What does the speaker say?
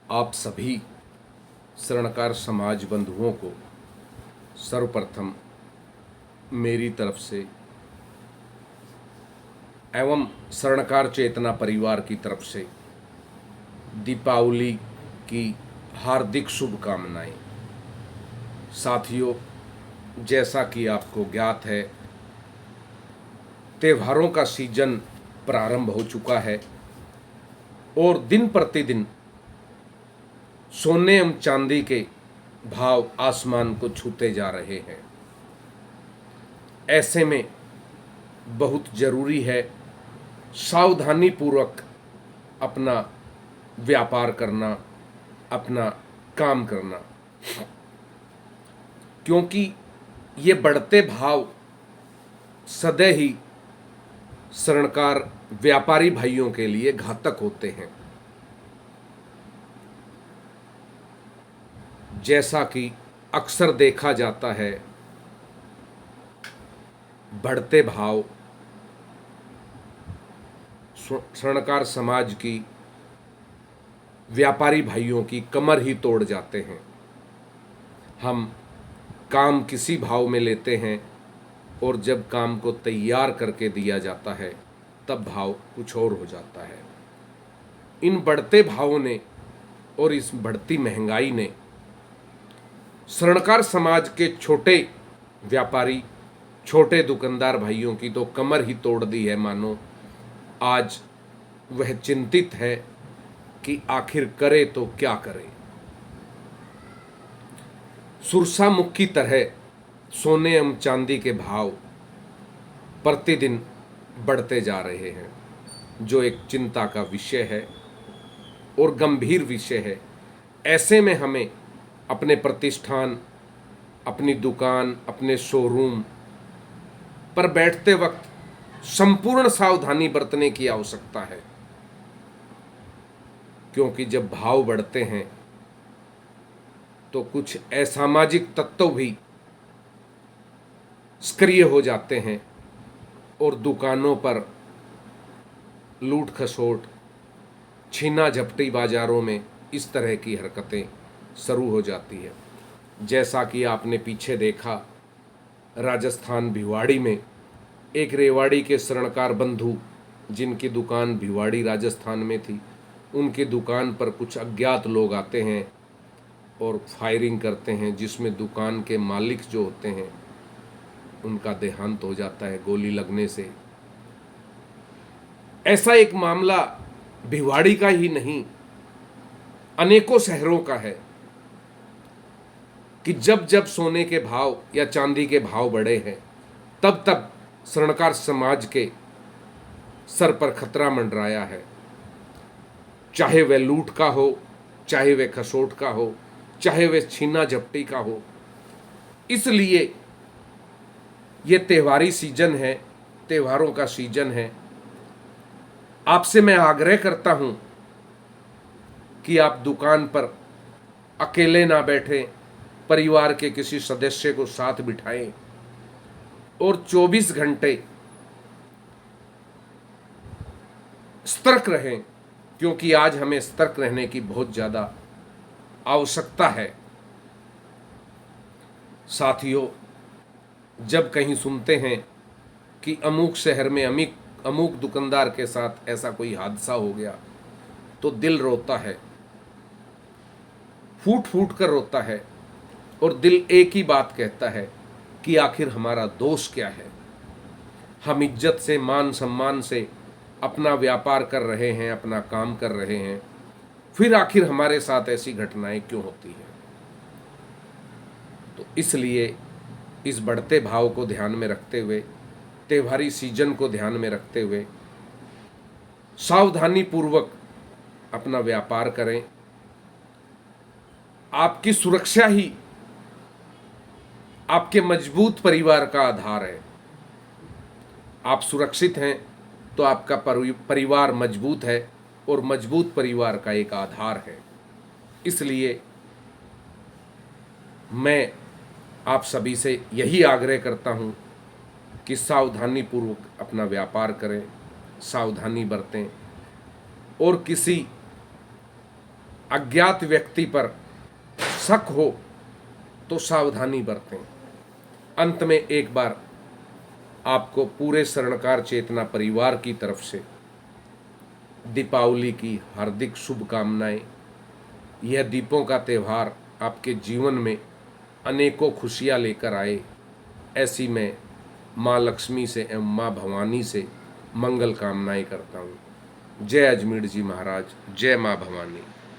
आप सभी स्वर्णकार समाज बंधुओं को सर्वप्रथम मेरी तरफ से एवं स्वर्णकार चेतना परिवार की तरफ से दीपावली की हार्दिक शुभकामनाएं। साथियों, जैसा कि आपको ज्ञात है, त्योहारों का सीजन प्रारंभ हो चुका है और दिन प्रतिदिन सोने एवं चांदी के भाव आसमान को छूते जा रहे हैं। ऐसे में बहुत जरूरी है सावधानी पूर्वक अपना व्यापार करना, अपना काम करना, क्योंकि ये बढ़ते भाव सदैव ही स्वर्णकार व्यापारी भाइयों के लिए घातक होते हैं। जैसा कि अक्सर देखा जाता है, बढ़ते भाव स्वर्णकार समाज की व्यापारी भाइयों की कमर ही तोड़ जाते हैं। हम काम किसी भाव में लेते हैं और जब काम को तैयार करके दिया जाता है तब भाव कुछ और हो जाता है। इन बढ़ते भावों ने और इस बढ़ती महंगाई ने स्वर्णकार समाज के छोटे व्यापारी, छोटे दुकानदार भाइयों की तो कमर ही तोड़ दी है। मानो आज वह चिंतित है कि आखिर करे तो क्या करे। सुरसामुख की तरह सोने एवं चांदी के भाव प्रतिदिन बढ़ते जा रहे हैं, जो एक चिंता का विषय है और गंभीर विषय है। ऐसे में हमें अपने प्रतिष्ठान, अपनी दुकान, अपने शोरूम पर बैठते वक्त संपूर्ण सावधानी बरतने की आवश्यकता है, क्योंकि जब भाव बढ़ते हैं तो कुछ असामाजिक तत्व भी सक्रिय हो जाते हैं और दुकानों पर लूट खसोट, छीना झपटी बाजारों में इस तरह की हरकतें शुरू हो जाती है। जैसा कि आपने पीछे देखा, राजस्थान भिवाड़ी में एक रेवाड़ी के स्वर्णकार बंधु, जिनकी दुकान भिवाड़ी राजस्थान में थी, उनकी दुकान पर कुछ अज्ञात लोग आते हैं और फायरिंग करते हैं, जिसमें दुकान के मालिक जो होते हैं उनका देहांत हो जाता है गोली लगने से। ऐसा एक मामला भिवाड़ी का ही नहीं, अनेकों शहरों का है कि जब जब सोने के भाव या चांदी के भाव बढ़े हैं तब तब स्वर्णकार समाज के सर पर खतरा मंडराया है। चाहे वह लूट का हो, चाहे वह खसोट का हो, चाहे वह छीना झपटी का हो। इसलिए ये त्योहारी सीजन है, त्योहारों का सीजन है। आपसे मैं आग्रह करता हूं कि आप दुकान पर अकेले ना बैठें, परिवार के किसी सदस्य को साथ बिठाएं और 24 घंटे सतर्क रहें, क्योंकि आज हमें सतर्क रहने की बहुत ज़्यादा आवश्यकता है। साथियों, जब कहीं सुनते हैं कि अमुक शहर में अमुक दुकानदार के साथ ऐसा कोई हादसा हो गया तो दिल रोता है, फूट फूट कर रोता है और दिल एक ही बात कहता है कि आखिर हमारा दोष क्या है। हम इज्जत से, मान सम्मान से अपना व्यापार कर रहे हैं, अपना काम कर रहे हैं, फिर आखिर हमारे साथ ऐसी घटनाएं क्यों होती हैं। तो इसलिए इस बढ़ते भाव को ध्यान में रखते हुए, त्योहारी सीजन को ध्यान में रखते हुए सावधानी पूर्वक अपना व्यापार करें। आपकी सुरक्षा ही आपके मजबूत परिवार का आधार है। आप सुरक्षित हैं तो आपका परिवार मजबूत है और मजबूत परिवार का एक आधार है। इसलिए मैं आप सभी से यही आग्रह करता हूं कि सावधानी पूर्वक अपना व्यापार करें, सावधानी बरतें और किसी अज्ञात व्यक्ति पर शक हो तो सावधानी बरतें। अंत में एक बार आपको पूरे स्वर्णकार चेतना परिवार की तरफ से दीपावली की हार्दिक शुभकामनाएं। यह दीपों का त्यौहार आपके जीवन में अनेकों खुशियां लेकर आए, ऐसी मैं माँ लक्ष्मी से एवं माँ भवानी से मंगल कामनाएं करता हूँ। जय अजमेर जी महाराज, जय माँ भवानी।